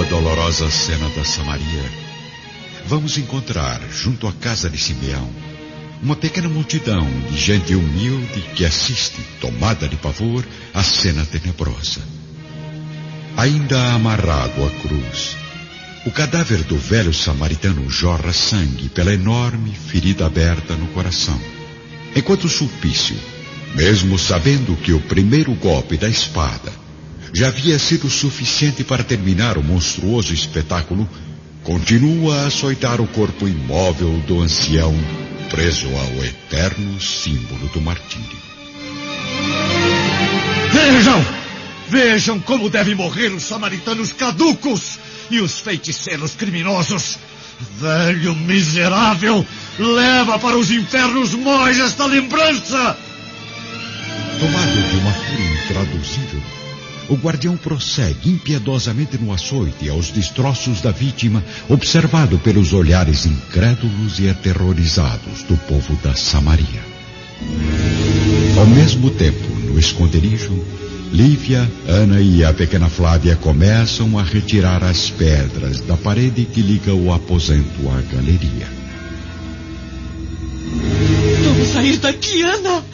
dolorosa cena da Samaria, vamos encontrar, junto à casa de Simeão, uma pequena multidão de gente humilde que assiste, tomada de pavor, à cena tenebrosa. Ainda amarrado à cruz, o cadáver do velho samaritano jorra sangue pela enorme ferida aberta no coração, enquanto Sulpício, mesmo sabendo que o primeiro golpe da espada já havia sido suficiente para terminar o monstruoso espetáculo, continua a açoitar o corpo imóvel do ancião, preso ao eterno símbolo do martírio. Vejam como devem morrer os samaritanos caducos e os feiticeiros criminosos. Velho miserável, leva para os infernos mais esta lembrança! Tomado de uma fúria intraduzível, o guardião prossegue impiedosamente no açoite aos destroços da vítima, observado pelos olhares incrédulos e aterrorizados do povo da Samaria. Ao mesmo tempo, no esconderijo, Lívia, Ana e a pequena Flávia começam a retirar as pedras da parede que liga o aposento à galeria. Vamos sair daqui, Ana!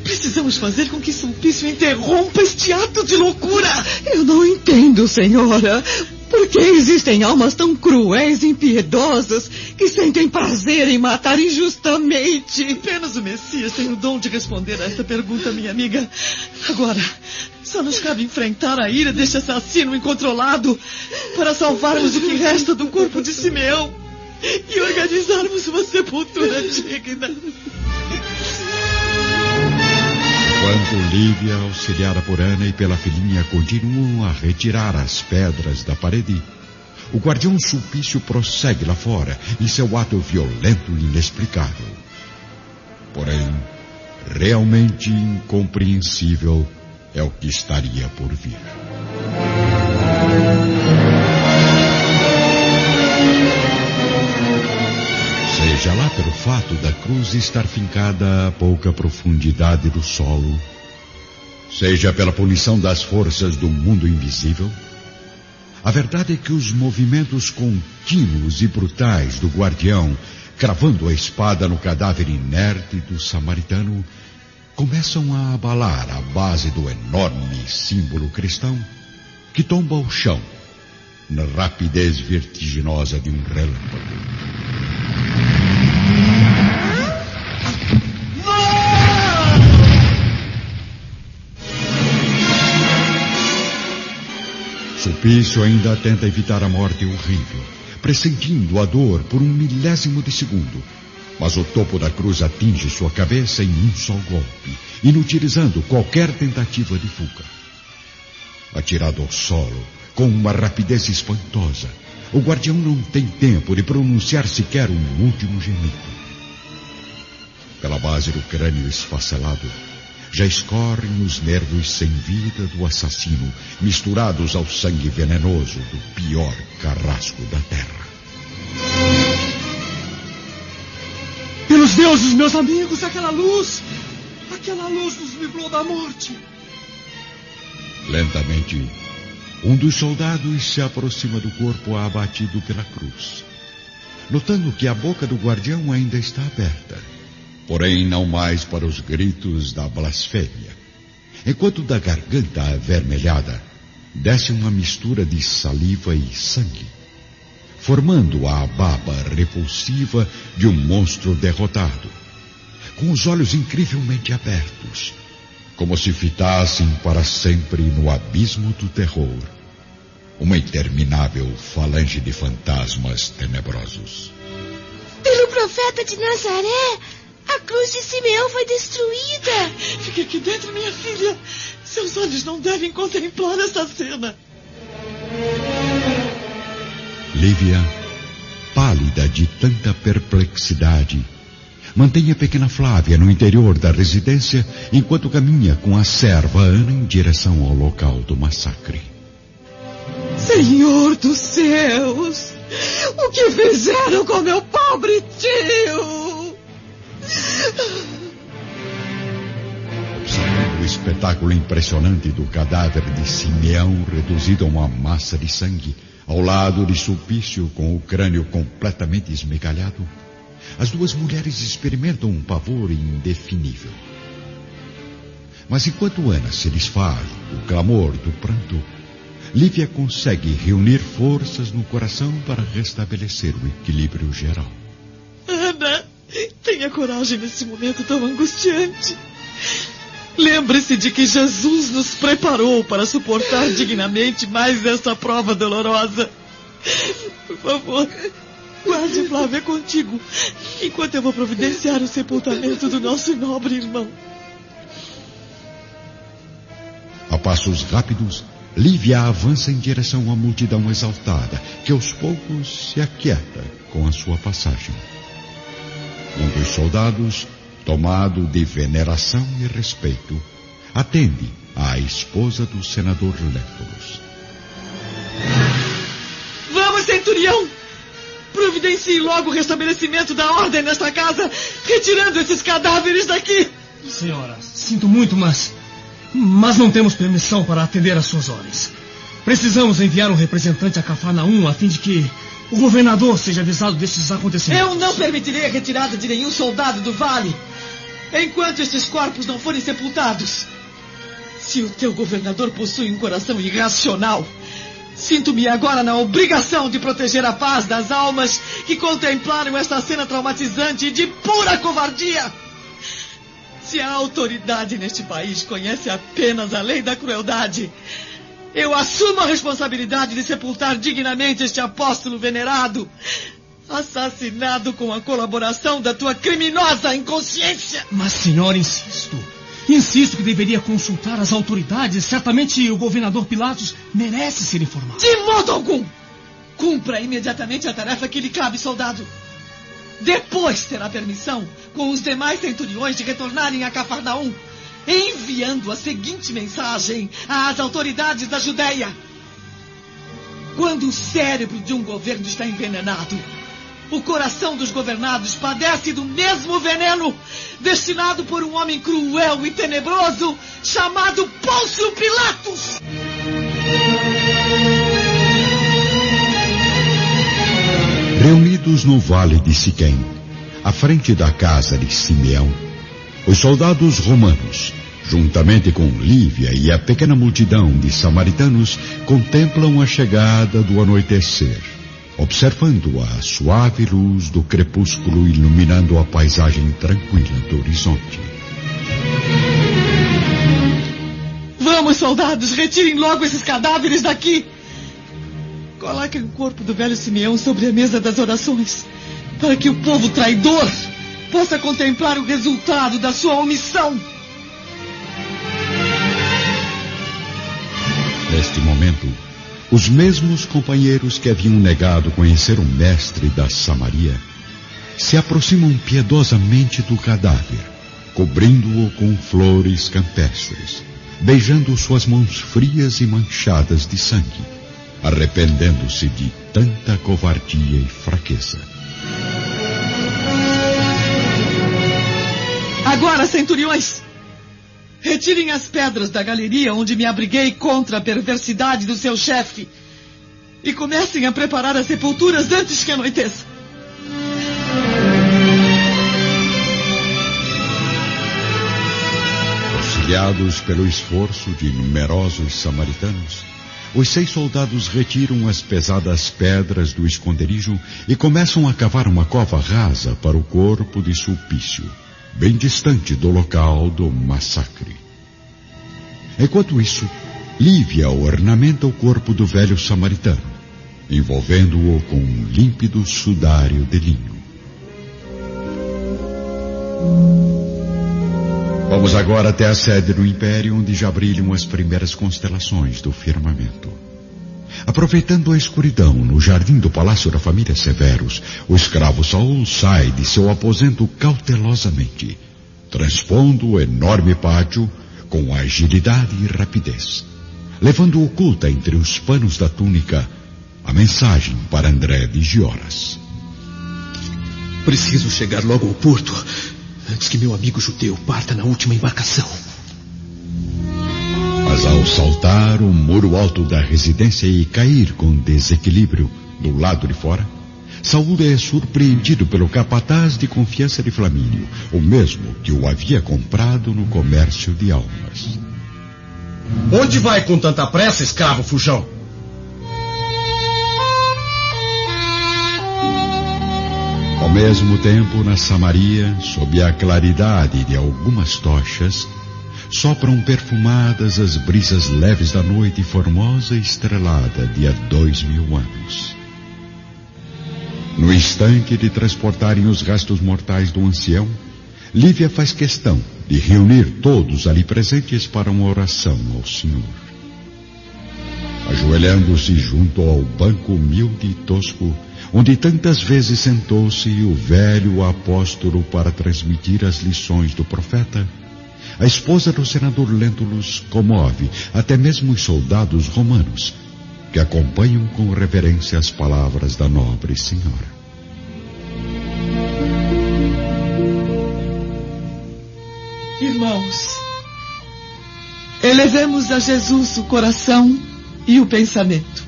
Precisamos fazer com que Sulpício interrompa este ato de loucura. Eu não entendo, senhora. Por que existem almas tão cruéis e impiedosas que sentem prazer em matar injustamente? Apenas o Messias tem o dom de responder a esta pergunta, minha amiga. Agora, só nos cabe enfrentar a ira deste assassino incontrolado para salvarmos o que resta do corpo de Simeão e organizarmos uma sepultura digna. Enquanto Lívia, auxiliada por Ana e pela filhinha, continuam a retirar as pedras da parede, o guardião Sulpício prossegue lá fora em seu ato violento e inexplicável. Porém, realmente incompreensível é o que estaria por vir. Seja lá pelo fato da cruz estar fincada a pouca profundidade do solo, seja pela punição das forças do mundo invisível, a verdade é que os movimentos contínuos e brutais do guardião, cravando a espada no cadáver inerte do samaritano, começam a abalar a base do enorme símbolo cristão, que tomba ao chão na rapidez vertiginosa de um relâmpago. Sulpício ainda tenta evitar a morte horrível, pressentindo a dor por 1/1000 de segundo. Mas o topo da cruz atinge sua cabeça em um só golpe, inutilizando qualquer tentativa de fuga. Atirado ao solo, com uma rapidez espantosa, o guardião não tem tempo de pronunciar sequer um último gemido. Pela base do crânio esfacelado, já escorrem os nervos sem vida do assassino, misturados ao sangue venenoso do pior carrasco da terra. Pelos deuses, meus amigos, aquela luz nos livrou da morte. Lentamente, um dos soldados se aproxima do corpo abatido pela cruz, notando que a boca do guardião ainda está aberta, porém não mais para os gritos da blasfêmia, enquanto da garganta avermelhada desce uma mistura de saliva e sangue, formando a baba repulsiva de um monstro derrotado, com os olhos incrivelmente abertos, como se fitassem para sempre no abismo do terror, uma interminável falange de fantasmas tenebrosos. Pelo profeta de Nazaré, a cruz de Simeão foi destruída. Fique aqui dentro, minha filha. Seus olhos não devem contemplar essa cena. Lívia, pálida de tanta perplexidade, mantém a pequena Flávia no interior da residência enquanto caminha com a serva Ana em direção ao local do massacre. Senhor dos céus, o que fizeram com meu pobre tio? Observando o espetáculo impressionante do cadáver de Simeão reduzido a uma massa de sangue, ao lado de Sulpício com o crânio completamente esmegalhado, as duas mulheres experimentam um pavor indefinível. Mas enquanto Ana se desfaz do clamor do pranto, Lívia consegue reunir forças no coração para restabelecer o equilíbrio geral. Ana, tenha coragem nesse momento tão angustiante. Lembre-se de que Jesus nos preparou para suportar dignamente mais esta prova dolorosa. Por favor, guarde Flávia contigo, enquanto eu vou providenciar o sepultamento do nosso nobre irmão. A passos rápidos, Lívia avança em direção à multidão exaltada, que aos poucos se aquieta com a sua passagem. Um dos soldados, tomado de veneração e respeito, atende à esposa do senador Lentulus. Vamos, centurião! Providencie logo o restabelecimento da ordem nesta casa, retirando esses cadáveres daqui! Senhora, sinto muito, mas não temos permissão para atender às suas ordens. Precisamos enviar um representante a Cafarnaum a fim de que o governador seja avisado destes acontecimentos. Eu não permitirei a retirada de nenhum soldado do vale enquanto estes corpos não forem sepultados. Se o teu governador possui um coração irracional, sinto-me agora na obrigação de proteger a paz das almas que contemplaram esta cena traumatizante e de pura covardia. Se a autoridade neste país conhece apenas a lei da crueldade, eu assumo a responsabilidade de sepultar dignamente este apóstolo venerado, assassinado com a colaboração da tua criminosa inconsciência. Mas, senhora, insisto que deveria consultar as autoridades. Certamente o governador Pilatos merece ser informado. De modo algum! Cumpra imediatamente a tarefa que lhe cabe, soldado. Depois terá permissão, com os demais centuriões, de retornarem a Cafarnaum, enviando a seguinte mensagem às autoridades da Judéia. Quando o cérebro de um governo está envenenado, o coração dos governados padece do mesmo veneno destinado por um homem cruel e tenebroso chamado Pôncio Pilatos. Reunidos no vale de Siquém, à frente da casa de Simeão, os soldados romanos, juntamente com Lívia e a pequena multidão de samaritanos, contemplam a chegada do anoitecer, observando a suave luz do crepúsculo iluminando a paisagem tranquila do horizonte. Vamos, soldados, retirem logo esses cadáveres daqui. Coloquem o corpo do velho Simeão sobre a mesa das orações, para que o povo traidor possa contemplar o resultado da sua omissão. Neste momento, os mesmos companheiros que haviam negado conhecer o mestre da Samaria se aproximam piedosamente do cadáver, cobrindo-o com flores campestres, beijando suas mãos frias e manchadas de sangue, arrependendo-se de tanta covardia e fraqueza. Agora, centuriões, retirem as pedras da galeria onde me abriguei contra a perversidade do seu chefe e comecem a preparar as sepulturas antes que anoiteça. Auxiliados pelo esforço de numerosos samaritanos, os 6 soldados retiram as pesadas pedras do esconderijo e começam a cavar uma cova rasa para o corpo de Sulpício, bem distante do local do massacre. Enquanto isso, Lívia ornamenta o corpo do velho samaritano, envolvendo-o com um límpido sudário de linho. Vamos agora até a sede do Império, onde já brilham as primeiras constelações do firmamento. Aproveitando a escuridão no jardim do palácio da família Severus, o escravo Saul sai de seu aposento cautelosamente, transpondo o enorme pátio com agilidade e rapidez, levando oculta entre os panos da túnica a mensagem para André de Gioras. Preciso chegar logo ao porto, antes que meu amigo judeu parta na última embarcação. Mas ao saltar o muro alto da residência e cair com desequilíbrio do lado de fora, Saul é surpreendido pelo capataz de confiança de Flamínio, o mesmo que o havia comprado no comércio de almas. Onde vai com tanta pressa, escravo fujão? Ao mesmo tempo, na Samaria, sob a claridade de algumas tochas, sopram perfumadas as brisas leves da noite formosa e estrelada de há 2000 anos. No instante de transportarem os restos mortais do ancião, Lívia faz questão de reunir todos ali presentes para uma oração ao Senhor. Ajoelhando-se junto ao banco humilde e tosco, onde tantas vezes sentou-se o velho apóstolo para transmitir as lições do profeta, a esposa do senador Lentulus comove até mesmo os soldados romanos, que acompanham com reverência as palavras da nobre senhora. Irmãos, elevemos a Jesus o coração e o pensamento.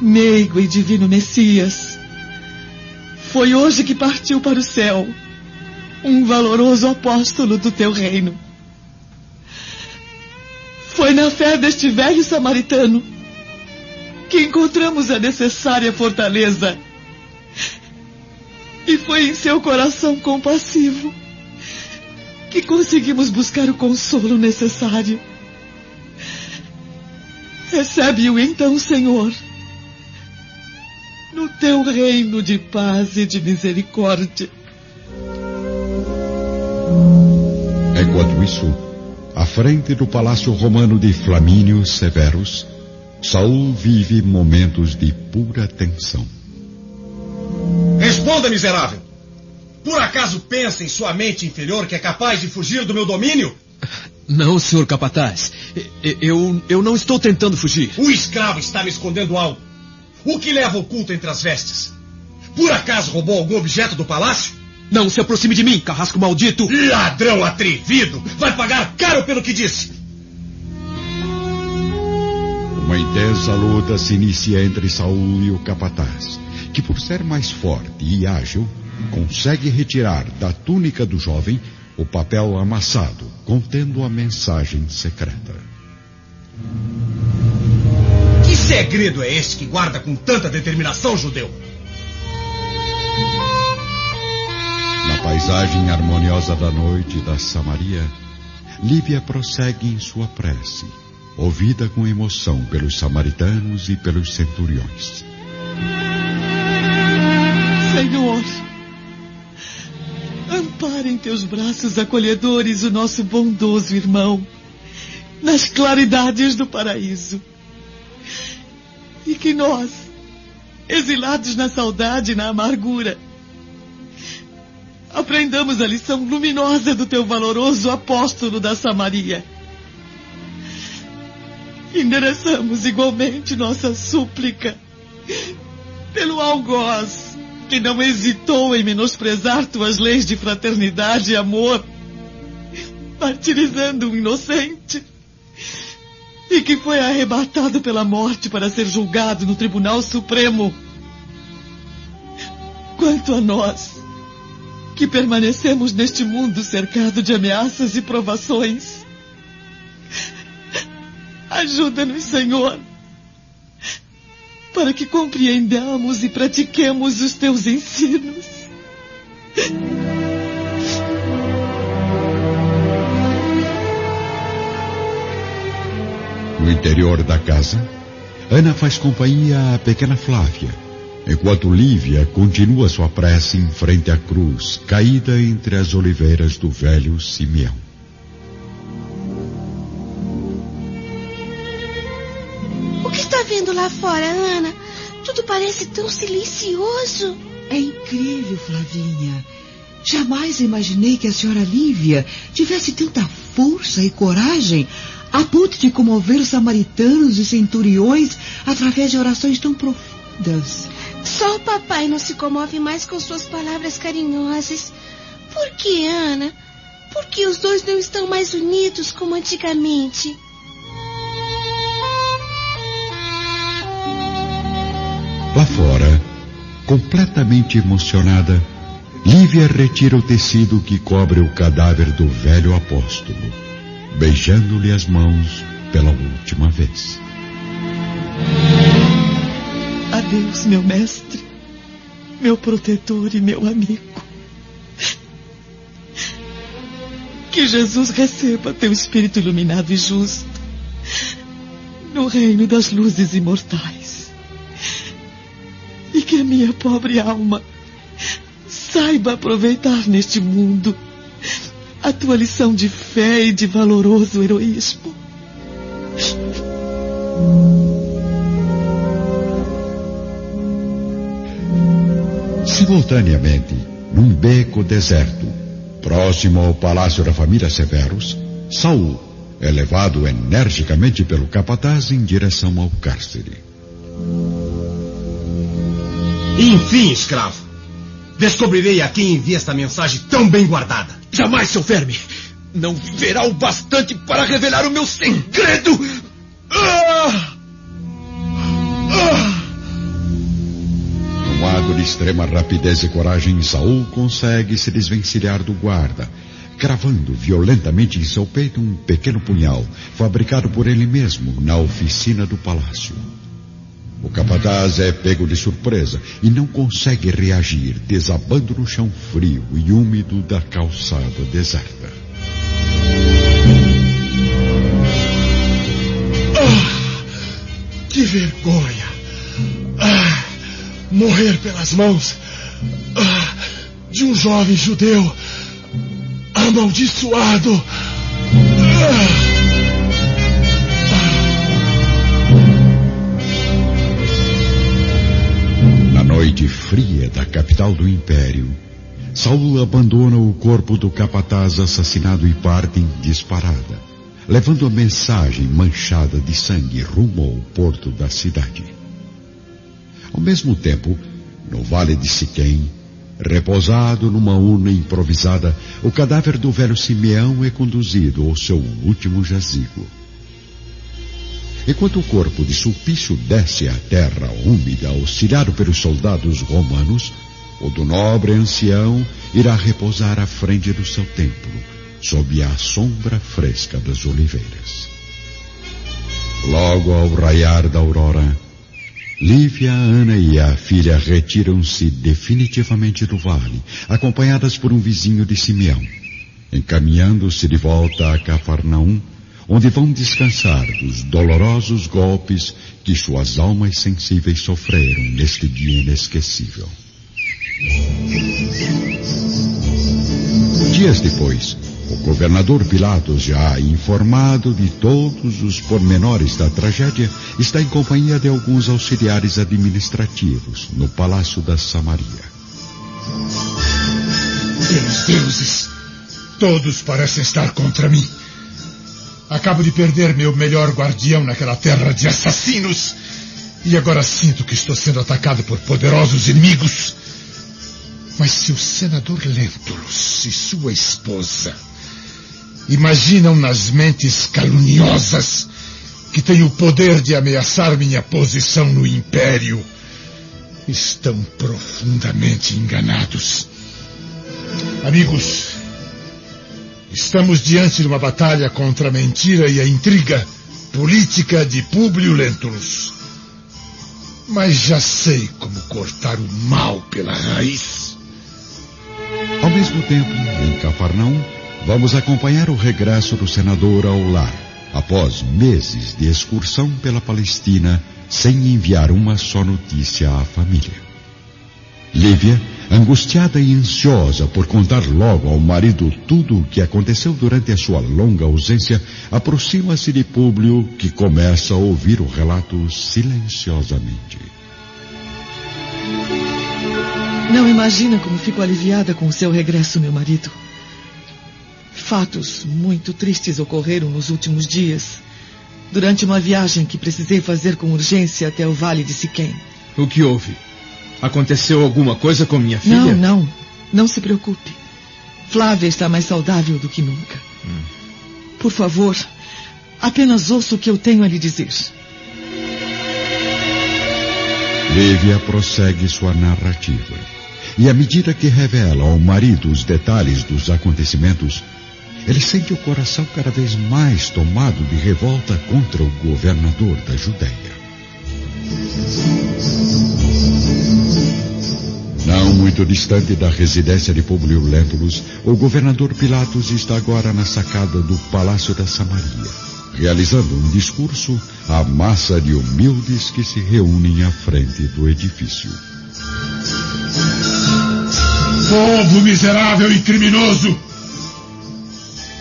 Meigo e divino Messias, foi hoje que partiu para o céu um valoroso apóstolo do teu reino. Foi na fé deste velho samaritano que encontramos a necessária fortaleza. E foi em seu coração compassivo que conseguimos buscar o consolo necessário. Recebe-o então, Senhor, no teu reino de paz e de misericórdia. Enquanto isso, à frente do palácio romano de Flamínio Severus, Saul vive momentos de pura tensão. Responda, miserável! Por acaso pensa em sua mente inferior que é capaz de fugir do meu domínio? Não, senhor capataz. Eu não estou tentando fugir. O escravo está me escondendo algo. O que leva oculto entre as vestes? Por acaso roubou algum objeto do palácio? Não se aproxime de mim, carrasco maldito! Ladrão atrevido! Vai pagar caro pelo que disse! Uma intensa luta se inicia entre Saul e o capataz, que por ser mais forte e ágil, consegue retirar da túnica do jovem o papel amassado, contendo a mensagem secreta. Que segredo é este que guarda com tanta determinação, judeu? Na paisagem harmoniosa da noite da Samaria, Lívia prossegue em sua prece, ouvida com emoção pelos samaritanos e pelos centuriões. Senhor, ampara em teus braços acolhedores o nosso bondoso irmão, nas claridades do paraíso. E que nós, exilados na saudade e na amargura, aprendamos a lição luminosa do teu valoroso apóstolo da Samaria. Endereçamos igualmente nossa súplica pelo algoz, que não hesitou em menosprezar tuas leis de fraternidade e amor, martirizando um inocente, e que foi arrebatado pela morte para ser julgado no Tribunal Supremo. Quanto a nós, que permanecemos neste mundo cercado de ameaças e provações, ajuda-nos, Senhor, para que compreendamos e pratiquemos os teus ensinos. No interior da casa, Ana faz companhia à pequena Flávia, enquanto Lívia continua sua prece em frente à cruz, caída entre as oliveiras do velho Simeão. O que está vendo lá fora, Ana? Tudo parece tão silencioso. É incrível, Flavinha. Jamais imaginei que a senhora Lívia tivesse tanta força e coragem a ponto de comover os samaritanos e centuriões através de orações tão profundas. Só o papai não se comove mais com suas palavras carinhosas. Por que, Ana? Por que os dois não estão mais unidos como antigamente? Lá fora, completamente emocionada, Lívia retira o tecido que cobre o cadáver do velho apóstolo, beijando-lhe as mãos pela última vez. Adeus, meu mestre, meu protetor e meu amigo. Que Jesus receba teu espírito iluminado e justo no reino das luzes imortais. E que a minha pobre alma saiba aproveitar neste mundo a tua lição de fé e de valoroso heroísmo. Simultaneamente, num beco deserto, próximo ao palácio da família Severus, Saul é levado energicamente pelo capataz em direção ao cárcere. Enfim, escravo. Descobrirei a quem envia esta mensagem tão bem guardada. Jamais, seu verme! Não viverá o bastante para revelar o meu segredo! Num ato de extrema rapidez e coragem, Saul consegue se desvencilhar do guarda, cravando violentamente em seu peito um pequeno punhal, fabricado por ele mesmo na oficina do palácio. O capataz é pego de surpresa e não consegue reagir, desabando no chão frio e úmido da calçada deserta. Que vergonha! Morrer pelas mãos de um jovem judeu amaldiçoado! Na noite fria da capital do Império, Saul abandona o corpo do capataz assassinado e parte em disparada, levando a mensagem manchada de sangue rumo ao porto da cidade. Ao mesmo tempo, no vale de Siquém, repousado numa urna improvisada, o cadáver do velho Simeão é conduzido ao seu último jazigo. Enquanto o corpo de Sulpício desce à terra úmida, auxiliado pelos soldados romanos, o do nobre ancião irá repousar à frente do seu templo, sob a sombra fresca das oliveiras. Logo ao raiar da aurora, Lívia, Ana e a filha retiram-se definitivamente do vale, acompanhadas por um vizinho de Simeão, encaminhando-se de volta a Cafarnaum, onde vão descansar dos dolorosos golpes que suas almas sensíveis sofreram neste dia inesquecível. Dias depois, o governador Pilatos, já informado de todos os pormenores da tragédia, está em companhia de alguns auxiliares administrativos no Palácio da Samaria. Pelos deuses, todos parecem estar contra mim. Acabo de perder meu melhor guardião naquela terra de assassinos. E agora sinto que estou sendo atacado por poderosos inimigos. Mas se o senador Lentulus e sua esposa imaginam nas mentes caluniosas que têm o poder de ameaçar minha posição no Império, estão profundamente enganados. Amigos, estamos diante de uma batalha contra a mentira e a intriga política de Públio Lentulus. Mas já sei como cortar o mal pela raiz. Ao mesmo tempo, em Cafarnaum, vamos acompanhar o regresso do senador ao lar, após meses de excursão pela Palestina, sem enviar uma só notícia à família. Lívia, angustiada e ansiosa por contar logo ao marido tudo o que aconteceu durante a sua longa ausência, aproxima-se de Públio, que começa a ouvir o relato silenciosamente. Não imagina como fico aliviada com o seu regresso, meu marido. Fatos muito tristes ocorreram nos últimos dias, durante uma viagem que precisei fazer com urgência até o Vale de Siquém. O que houve? Aconteceu alguma coisa com minha filha? Não se preocupe. Flávia está mais saudável do que nunca. Por favor, apenas ouça o que eu tenho a lhe dizer. Lívia prossegue sua narrativa. E à medida que revela ao marido os detalhes dos acontecimentos, ele sente o coração cada vez mais tomado de revolta contra o governador da Judéia. Não muito distante da residência de Públio Lentulus, o governador Pilatos está agora na sacada do Palácio da Samaria, realizando um discurso à massa de humildes que se reúnem à frente do edifício. Povo miserável e criminoso!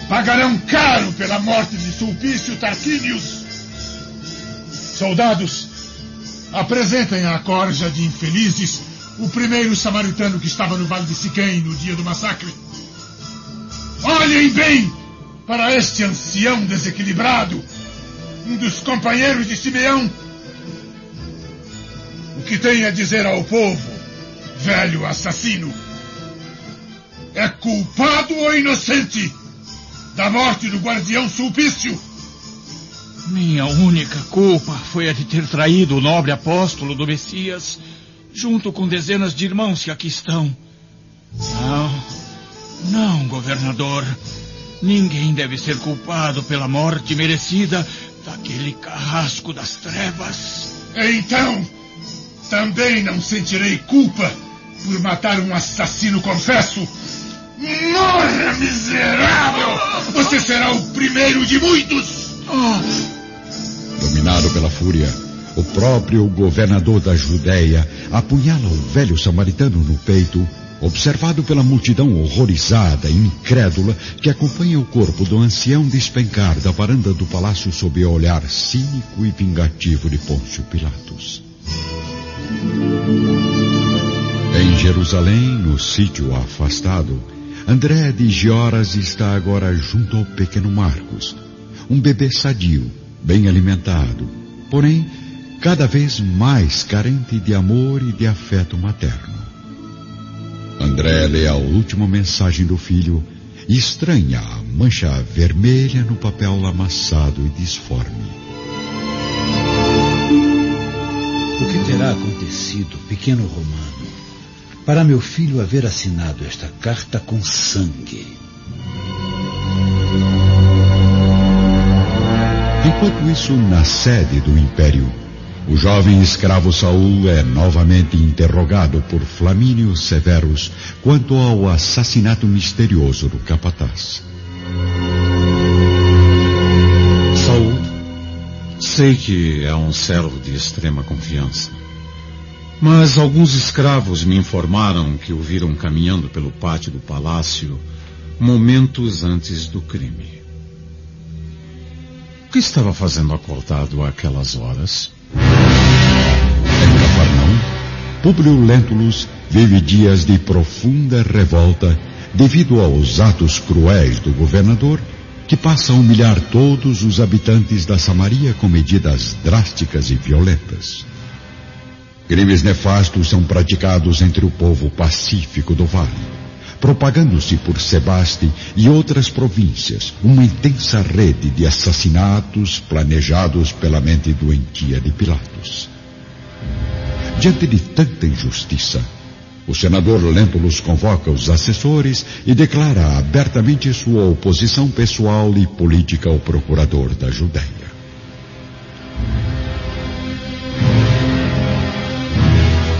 Pagarão caro pela morte de Sulpício Tarquínios! Soldados, apresentem à corja de infelizes o primeiro samaritano que estava no Vale de Siquém no dia do massacre. Olhem bem para este ancião desequilibrado, um dos companheiros de Simeão. O que tem a dizer ao povo, velho assassino? É culpado ou inocente da morte do guardião Sulpício? Minha única culpa foi a de ter traído o nobre apóstolo do Messias, junto com dezenas de irmãos que aqui estão. Não, governador. Ninguém deve ser culpado pela morte merecida daquele carrasco das trevas. Então, também não sentirei culpa por matar um assassino confesso. Morra, miserável! Você será o primeiro de muitos! Dominado pela fúria, o próprio governador da Judéia apunhala o velho samaritano no peito, observado pela multidão horrorizada e incrédula que acompanha o corpo do ancião despencar da varanda do palácio sob o olhar cínico e vingativo de Pôncio Pilatos. Em Jerusalém, no sítio afastado, André de Gioras está agora junto ao pequeno Marcos, um bebê sadio, bem alimentado, porém cada vez mais carente de amor e de afeto materno. André lê a última mensagem do filho e estranha a mancha vermelha no papel amassado e disforme. O que terá acontecido, pequeno Romano, para meu filho haver assinado esta carta com sangue? Enquanto isso, na sede do Império, o jovem escravo Saul é novamente interrogado por Flamínio Severus quanto ao assassinato misterioso do capataz. Saul, sei que é um servo de extrema confiança, mas alguns escravos me informaram que o viram caminhando pelo pátio do palácio momentos antes do crime. O que estava fazendo acordado àquelas horas? Em Cafarnaum, Públio Lentulus vive dias de profunda revolta devido aos atos cruéis do governador, que passa a humilhar todos os habitantes da Samaria com medidas drásticas e violentas. Crimes nefastos são praticados entre o povo pacífico do vale, propagando-se por Sebaste e outras províncias uma intensa rede de assassinatos planejados pela mente doentia de Pilatos. Diante de tanta injustiça, o senador Lentulus convoca os assessores e declara abertamente sua oposição pessoal e política ao procurador da Judéia.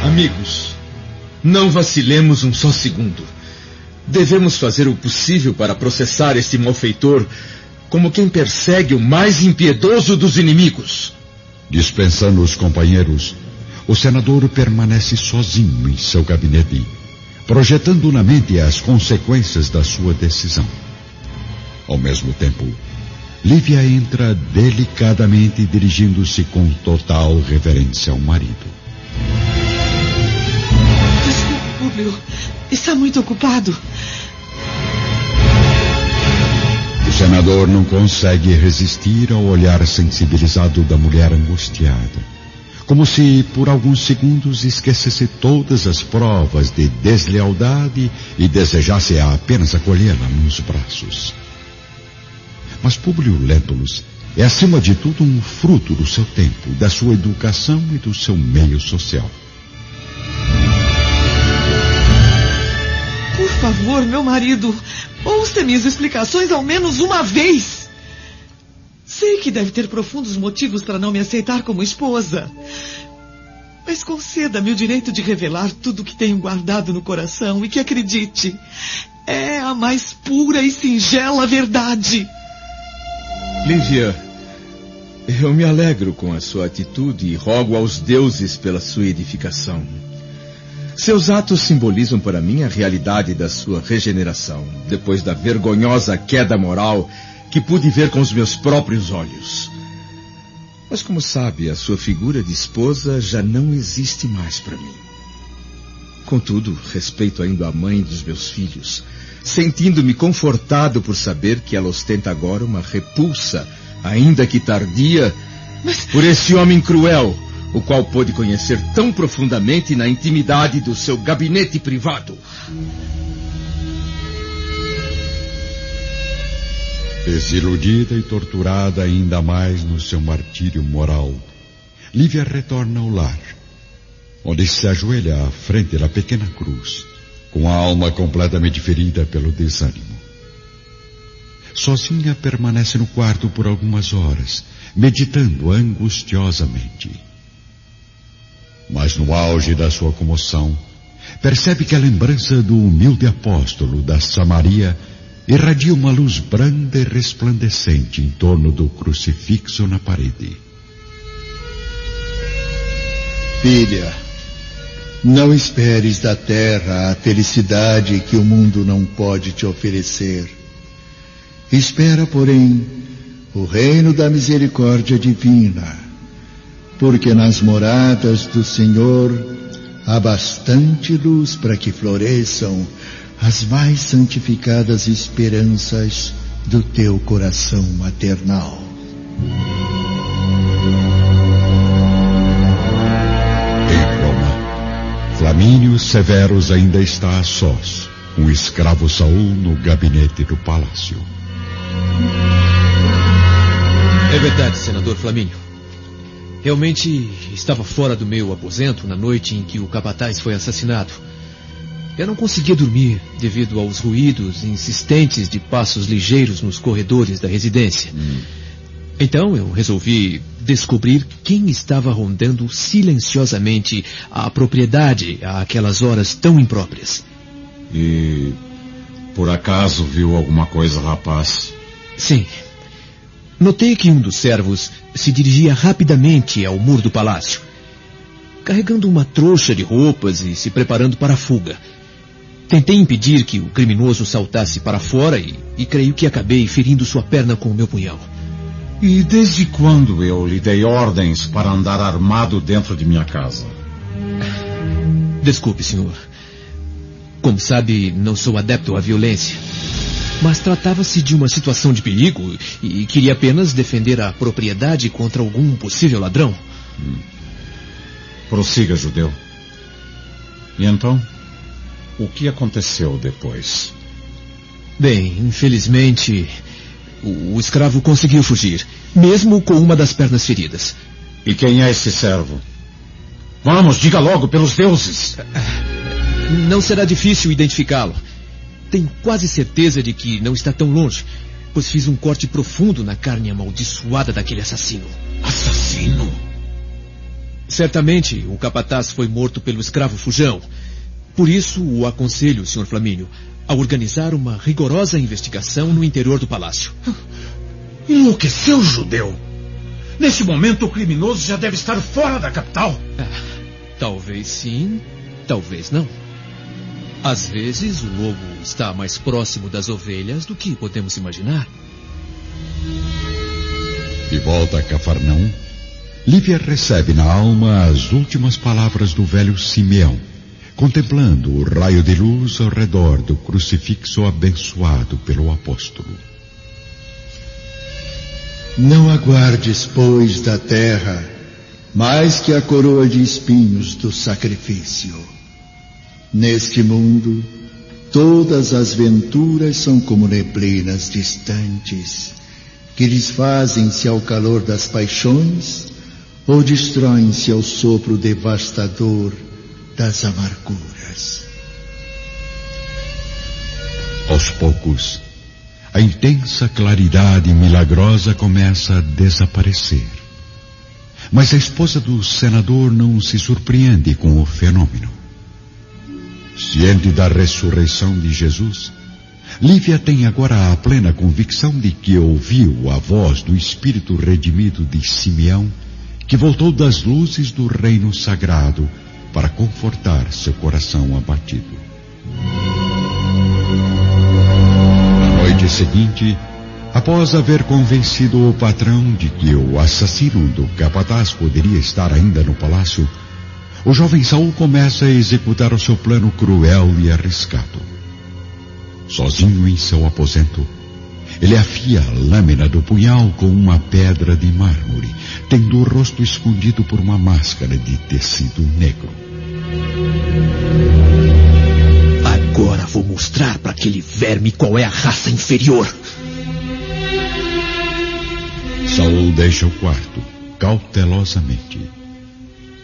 Amigos, não vacilemos um só segundo. Devemos fazer o possível para processar este malfeitor como quem persegue o mais impiedoso dos inimigos. Dispensando os companheiros, o senador permanece sozinho em seu gabinete, projetando na mente as consequências da sua decisão. Ao mesmo tempo, Lívia entra delicadamente, dirigindo-se com total reverência ao marido. Desculpe, Públio. Está muito ocupado. O senador não consegue resistir ao olhar sensibilizado da mulher angustiada. como se por alguns segundos esquecesse todas as provas de deslealdade e desejasse apenas acolhê-la nos braços. Mas Públio Lentulus é, acima de tudo, um fruto do seu tempo, da sua educação e do seu meio social. Por favor, meu marido, ouça minhas explicações ao menos uma vez. Sei que deve ter profundos motivos para não me aceitar como esposa. Mas conceda-me o direito de revelar tudo o que tenho guardado no coração e que, acredite, é a mais pura e singela verdade. Lívia, eu me alegro com a sua atitude e rogo aos deuses pela sua edificação. Seus atos simbolizam para mim a realidade da sua regeneração, depois da vergonhosa queda moral que pude ver com os meus próprios olhos. Mas, como sabe, a sua figura de esposa já não existe mais para mim. Contudo, respeito ainda a mãe dos meus filhos, sentindo-me confortado por saber que ela ostenta agora uma repulsa, ainda que tardia, por esse homem cruel, o qual pôde conhecer tão profundamente na intimidade do seu gabinete privado. Desiludida e torturada ainda mais no seu martírio moral, Lívia retorna ao lar, onde se ajoelha à frente da pequena cruz, com a alma completamente ferida pelo desânimo. Sozinha permanece no quarto por algumas horas, meditando angustiosamente. Mas no auge da sua comoção, percebe que a lembrança do humilde apóstolo da Samaria irradia uma luz branda e resplandecente em torno do crucifixo na parede. Filha, não esperes da terra a felicidade que o mundo não pode te oferecer. Espera, porém, o reino da misericórdia divina, porque nas moradas do Senhor há bastante luz para que floresçam as mais santificadas esperanças do teu coração maternal. Em Roma, Flamínio Severus ainda está a sós, com o escravo Saul no gabinete do palácio. É verdade, senador Flamínio. Realmente estava fora do meu aposento na noite em que o capataz foi assassinado. Eu não conseguia dormir devido aos ruídos insistentes de passos ligeiros nos corredores da residência. Então eu resolvi descobrir quem estava rondando silenciosamente a propriedade àquelas horas tão impróprias. E por acaso viu alguma coisa, rapaz? Sim. Notei que um dos servos se dirigia rapidamente ao muro do palácio, carregando uma trouxa de roupas e se preparando para a fuga. Tentei impedir que o criminoso saltasse para fora e creio que acabei ferindo sua perna com o meu punhal. E desde quando eu lhe dei ordens para andar armado dentro de minha casa? Desculpe, senhor. Como sabe, não sou adepto à violência. Mas tratava-se de uma situação de perigo e queria apenas defender a propriedade contra algum possível ladrão. Prossiga, judeu. E então? O que aconteceu depois? Bem, infelizmente, o escravo conseguiu fugir, mesmo com uma das pernas feridas. E quem é esse servo? Vamos, diga logo, pelos deuses! Não será difícil identificá-lo. Tenho quase certeza de que não está tão longe, pois fiz um corte profundo na carne amaldiçoada daquele assassino. Assassino? Certamente o capataz foi morto pelo escravo fujão. Por isso o aconselho, Sr. Flamínio, a organizar uma rigorosa investigação no interior do palácio. Enlouqueceu, judeu! Nesse momento o criminoso já deve estar fora da capital. Talvez sim, talvez não. Às vezes o lobo está mais próximo das ovelhas do que podemos imaginar. De volta a Cafarnaum, Lívia recebe na alma as últimas palavras do velho Simeão, contemplando o raio de luz ao redor do crucifixo abençoado pelo apóstolo. Não aguardes, pois, da terra mais que a coroa de espinhos do sacrifício. Neste mundo, todas as venturas são como neblinas distantes, que desfazem-se ao calor das paixões ou destroem-se ao sopro devastador das amarguras. Aos poucos, a intensa claridade milagrosa começa a desaparecer. Mas a esposa do senador não se surpreende com o fenômeno. Ciente da ressurreição de Jesus, Lívia tem agora a plena convicção de que ouviu a voz do Espírito redimido de Simeão, que voltou das luzes do reino sagrado para confortar seu coração abatido. Na noite seguinte, após haver convencido o patrão de que o assassino do capataz poderia estar ainda no palácio, o jovem Saul começa a executar o seu plano cruel e arriscado. Sozinho em seu aposento, ele afia a lâmina do punhal com uma pedra de mármore, tendo o rosto escondido por uma máscara de tecido negro. Agora vou mostrar para aquele verme qual é a raça inferior. Saul deixa o quarto, cautelosamente.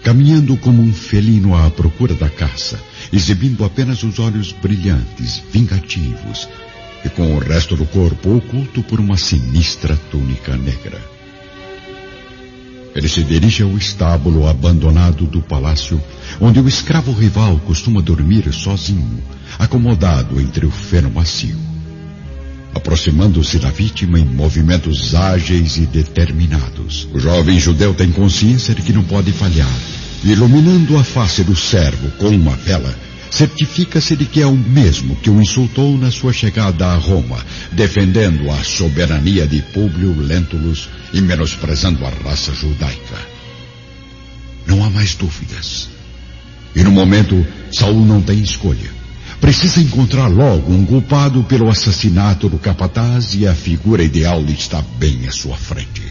Caminhando como um felino à procura da caça, exibindo apenas os olhos brilhantes, vingativos, e com o resto do corpo oculto por uma sinistra túnica negra. Ele se dirige ao estábulo abandonado do palácio, onde o escravo rival costuma dormir sozinho, acomodado entre o feno macio. Aproximando-se da vítima em movimentos ágeis e determinados, o jovem judeu tem consciência de que não pode falhar. Iluminando a face do servo com uma vela, certifica-se de que é o mesmo que o insultou na sua chegada a Roma, defendendo a soberania de Públio Lentulus e menosprezando a raça judaica. Não há mais dúvidas. E no momento, Saul não tem escolha. Precisa encontrar logo um culpado pelo assassinato do capataz e a figura ideal está bem à sua frente.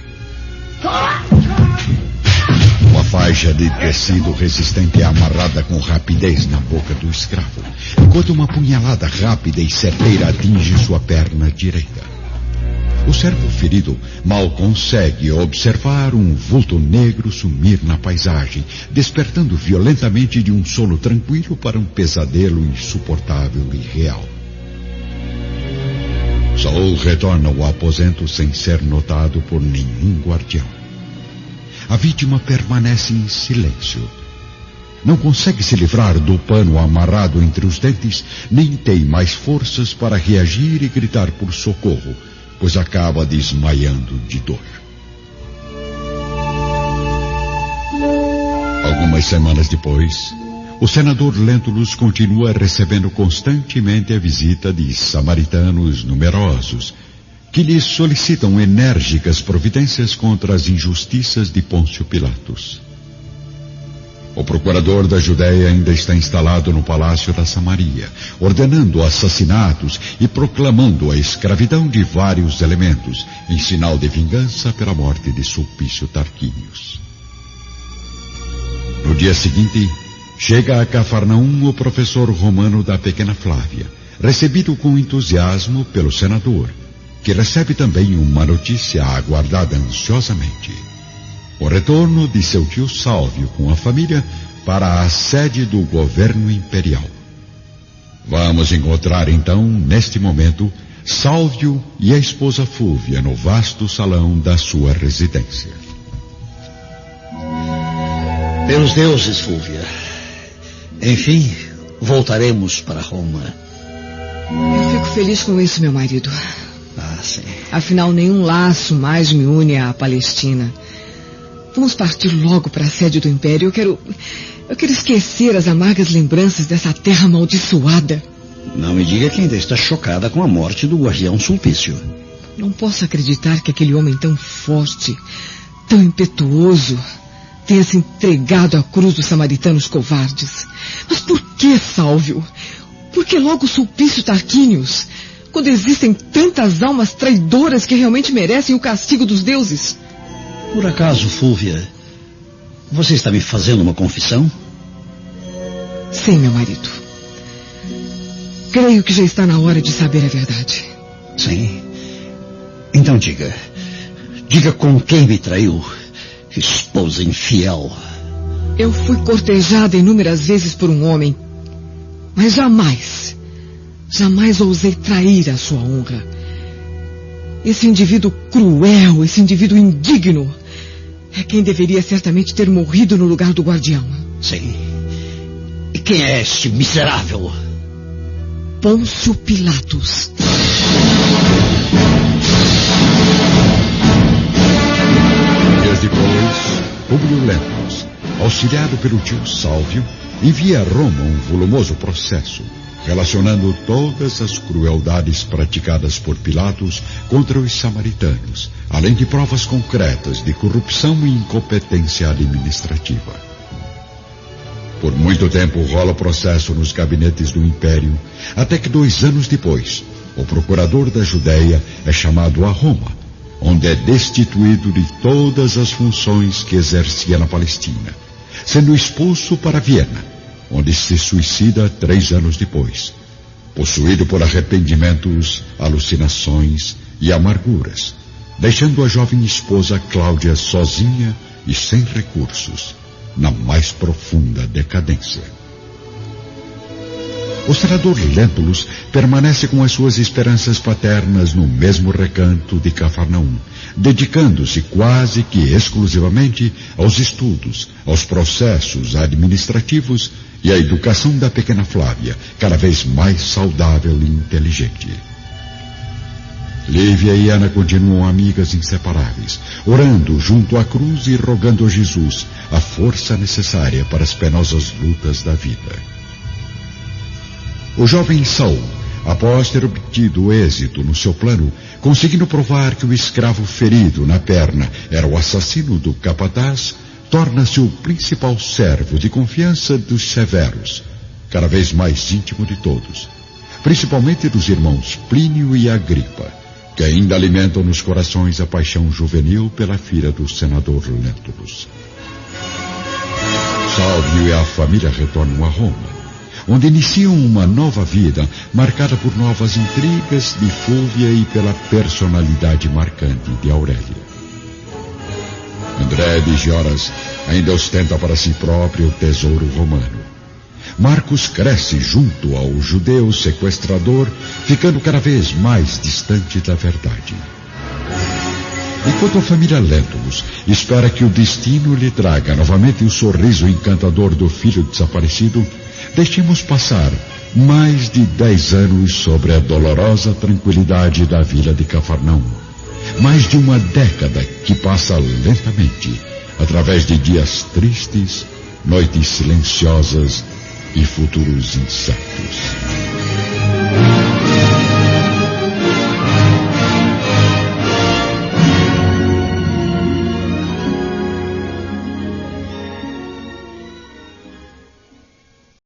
Uma faixa de tecido resistente é amarrada com rapidez na boca do escravo, enquanto uma punhalada rápida e certeira atinge sua perna direita. O servo ferido mal consegue observar um vulto negro sumir na paisagem, despertando violentamente de um sono tranquilo para um pesadelo insuportável e real. Saul retorna ao aposento sem ser notado por nenhum guardião. A vítima permanece em silêncio. Não consegue se livrar do pano amarrado entre os dentes, nem tem mais forças para reagir e gritar por socorro, pois acaba desmaiando de dor. Algumas semanas depois, o senador Lentulus continua recebendo constantemente a visita de samaritanos numerosos, que lhe solicitam enérgicas providências contra as injustiças de Pôncio Pilatos. O procurador da Judéia ainda está instalado no palácio da Samaria, ordenando assassinatos e proclamando a escravidão de vários elementos, em sinal de vingança pela morte de Sulpício Tarquínios. No dia seguinte, chega a Cafarnaum o professor romano da pequena Flávia, recebido com entusiasmo pelo senador, que recebe também uma notícia aguardada ansiosamente: o retorno de seu tio Sálvio com a família para a sede do governo imperial. Vamos encontrar então, neste momento, Sálvio e a esposa Fúvia no vasto salão da sua residência. Pelos deuses, Fúvia. Enfim, voltaremos para Roma. Eu fico feliz com isso, meu marido. Ah, sim. Afinal, nenhum laço mais me une à Palestina. Vamos partir logo para a sede do Império. Eu quero esquecer as amargas lembranças dessa terra amaldiçoada. Não me diga que ainda está chocada com a morte do guardião Sulpício. Não posso acreditar que aquele homem tão forte, tão impetuoso, tenha se entregado à cruz dos samaritanos covardes. Mas por que, Sálvio? Por que logo Sulpício Tarquínios, quando existem tantas almas traidoras que realmente merecem o castigo dos deuses? Por acaso, Fúvia, Você está me fazendo uma confissão? Sim, meu marido. Creio que já está na hora de saber a verdade. Sim. Então diga. Diga com quem me traiu, esposa infiel. Eu fui cortejada inúmeras vezes por um homem, mas jamais ousei trair a sua honra. Esse indivíduo cruel, esse indivíduo indigno, é quem deveria certamente ter morrido no lugar do guardião. Sim. E quem é este miserável? Pôncio Pilatos. Dias depois, Públio Lentulus, auxiliado pelo tio Sálvio, envia a Roma um volumoso processo relacionando todas as crueldades praticadas por Pilatos contra os samaritanos, além de provas concretas de corrupção e incompetência administrativa. Por muito tempo rola o processo nos gabinetes do Império, até que 2 anos depois, o procurador da Judéia é chamado a Roma, onde é destituído de todas as funções que exercia na Palestina, sendo expulso para Viena, onde se suicida 3 anos depois, possuído por arrependimentos, alucinações e amarguras, deixando a jovem esposa Cláudia sozinha e sem recursos, na mais profunda decadência. O senador Lentulus permanece com as suas esperanças paternas no mesmo recanto de Cafarnaum, dedicando-se quase que exclusivamente aos estudos, aos processos administrativos e à educação da pequena Flávia, cada vez mais saudável e inteligente. Lívia e Ana continuam amigas inseparáveis, orando junto à cruz e rogando a Jesus a força necessária para as penosas lutas da vida. O jovem Saul, após ter obtido êxito no seu plano, conseguindo provar que o escravo ferido na perna era o assassino do capataz, torna-se o principal servo de confiança dos severos, cada vez mais íntimo de todos, principalmente dos irmãos Plínio e Agripa, que ainda alimentam nos corações a paixão juvenil pela filha do senador Lentulus. Sálvio e a família retornam a Roma, onde iniciam uma nova vida marcada por novas intrigas de Fúvia e pela personalidade marcante de Aurélia. André de Gioras ainda ostenta para si próprio o tesouro romano. Marcos cresce junto ao judeu sequestrador, ficando cada vez mais distante da verdade. Enquanto a família Lentulus espera que o destino lhe traga novamente o sorriso encantador do filho desaparecido, deixemos passar mais de 10 anos sobre a dolorosa tranquilidade da vila de Cafarnaum. Mais de uma década que passa lentamente, através de dias tristes, noites silenciosas e futuros incertos.